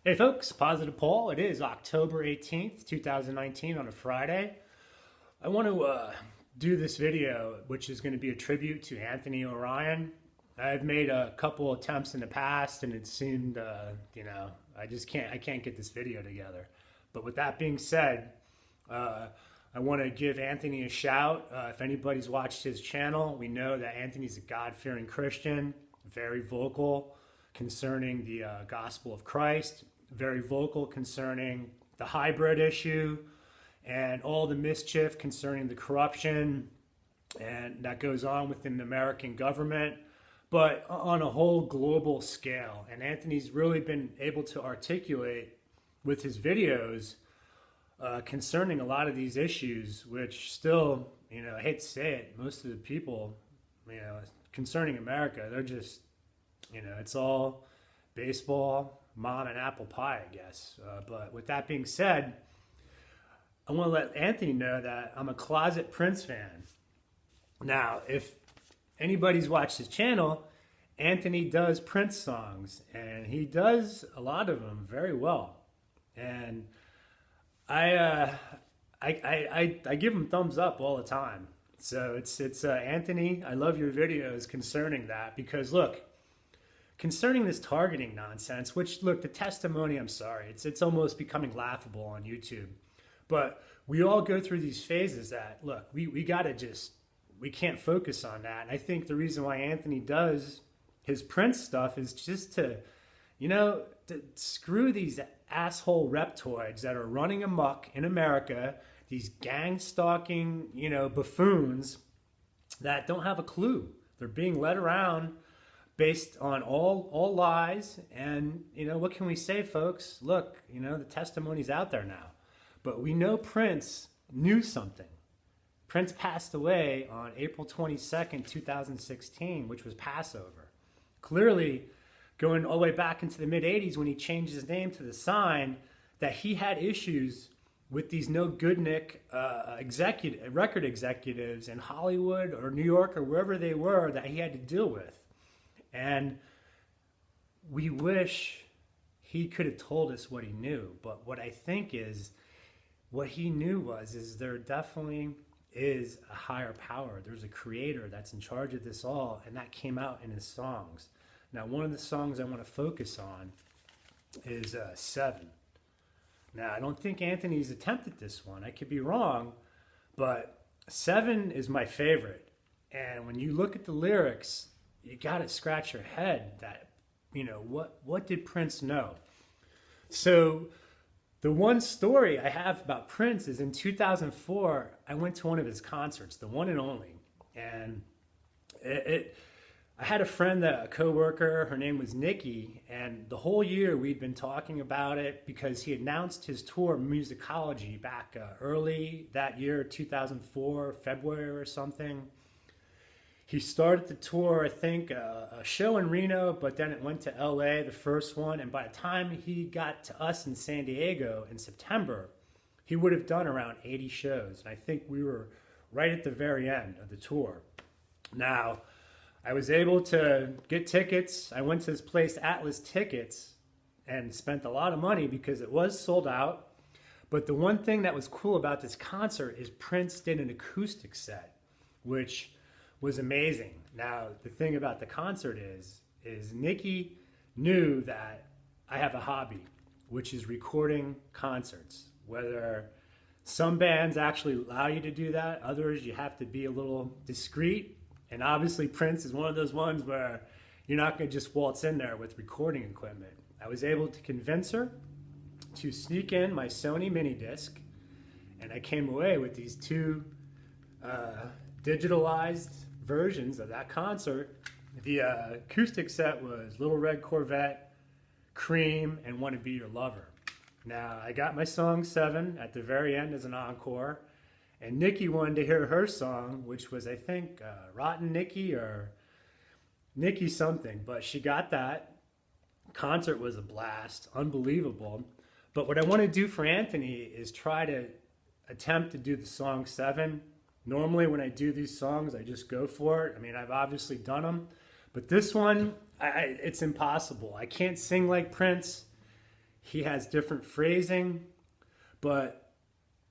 Hey folks, Positive Paul. It is October 18th, 2019 on a Friday. I want to do this video, which is going to be a tribute to Anthony Orion. I've made a couple attempts in the past and it seemed, I can't get this video together. But with that being said, I want to give Anthony a shout. If anybody's watched his channel, we know that Anthony's a God-fearing Christian, very vocal concerning the gospel of Christ, very vocal concerning the hybrid issue and all the mischief concerning the corruption and that goes on within the American government, but on a whole global scale. And Anthony's really been able to articulate with his videos concerning a lot of these issues, which still, I hate to say it, most of the people, concerning America, they're just, it's all baseball, mom, and apple pie, I guess. But with that being said, I want to let Anthony know that I'm a closet Prince fan. Now, if anybody's watched his channel, Anthony does Prince songs, and he does a lot of them very well. And I give him thumbs up all the time. So it's Anthony, I love your videos concerning that, because look, concerning this targeting nonsense, which look, the testimony, I'm sorry, it's almost becoming laughable on YouTube. But we all go through these phases that, look, we can't focus on that. And I think the reason why Anthony does his Prince stuff is just to screw these asshole reptoids that are running amok in America, these gang stalking, buffoons that don't have a clue. They're being led around based on all lies. And, what can we say, folks? Look, the testimony's out there now. But we know Prince knew something. Prince passed away on April 22nd, 2016, which was Passover. Clearly, going all the way back into the mid-'80s when he changed his name to The Sign, that he had issues with these no good Nick record executives in Hollywood or New York or wherever they were that he had to deal with. And we wish he could have told us what he knew. But what I think is, what he knew is there definitely is a higher power. There's a creator that's in charge of this all, and that came out in his songs. Now, one of the songs I want to focus on is 7. Now, I don't think Anthony's attempted this one. I could be wrong, but 7 is my favorite. And when you look at the lyrics, you got to scratch your head that, what did Prince know? So the one story I have about Prince is in 2004, I went to one of his concerts, the one and only. And I had a friend, a coworker, her name was Nikki, and the whole year we'd been talking about it because he announced his tour Musicology back early that year, 2004, February or something. He started the tour, I think, a show in Reno, but then it went to LA, the first one. And by the time he got to us in San Diego in September, he would have done around 80 shows. And I think we were right at the very end of the tour. Now, I was able to get tickets. I went to this place, Atlas Tickets, and spent a lot of money because it was sold out. But the one thing that was cool about this concert is Prince did an acoustic set, which was amazing. Now, the thing about the concert is Nikki knew that I have a hobby, which is recording concerts. Whether some bands actually allow you to do that, others you have to be a little discreet. And obviously Prince is one of those ones where you're not going to just waltz in there with recording equipment. I was able to convince her to sneak in my Sony mini disc, and I came away with these 2 digitalized versions of that concert. The acoustic set was Little Red Corvette, Cream, and Wanna Be Your Lover. Now, I got my song 7 at the very end as an encore, and Nikki wanted to hear her song, which was, I think, Rotten Nikki or Nikki something, but she got that. Concert was a blast, unbelievable. But what I want to do for Anthony is try to attempt to do the song 7. Normally when I do these songs, I just go for it. I mean, I've obviously done them, but this one, it's impossible. I can't sing like Prince. He has different phrasing, but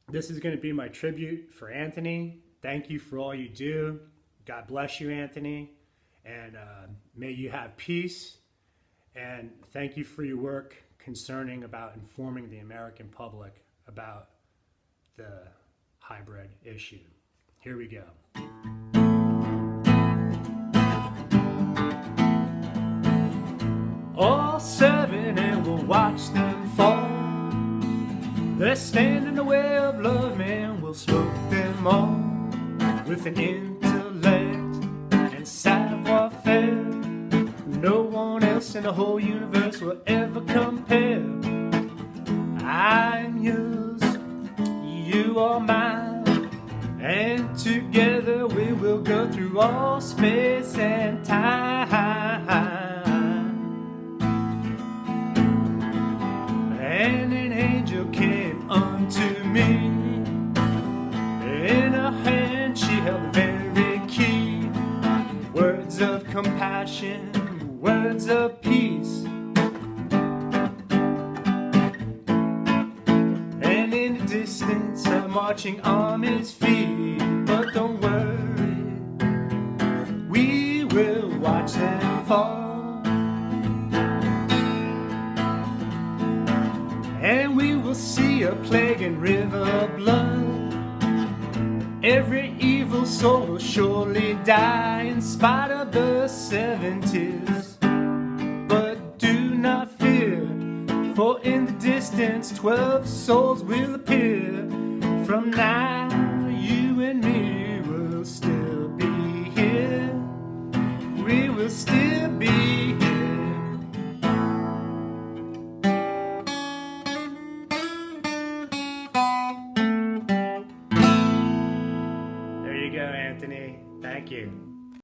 this is going to be my tribute for Anthony. Thank you for all you do. God bless you, Anthony, and may you have peace. And thank you for your work concerning about informing the American public about the hybrid issue. Here we go. All seven, and we'll watch them fall. They stand in the way of love, man, we'll smoke them all. With an intellect and savoir-faire, no one else in the whole universe will ever compare. I'm yours, you are mine, and together we will go through all space and time. And an angel came unto me. In her hand she held the very key. Words of compassion, words of peace. And in the distance a marching army's feet. But don't worry, we will watch them fall. And we will see a plague and river of blood. Every evil soul will surely die in spite of the 70s. But do not fear, for in the distance 12 souls will appear. From now you and me will still be here. We will still be here. There you go, Anthony. Thank you.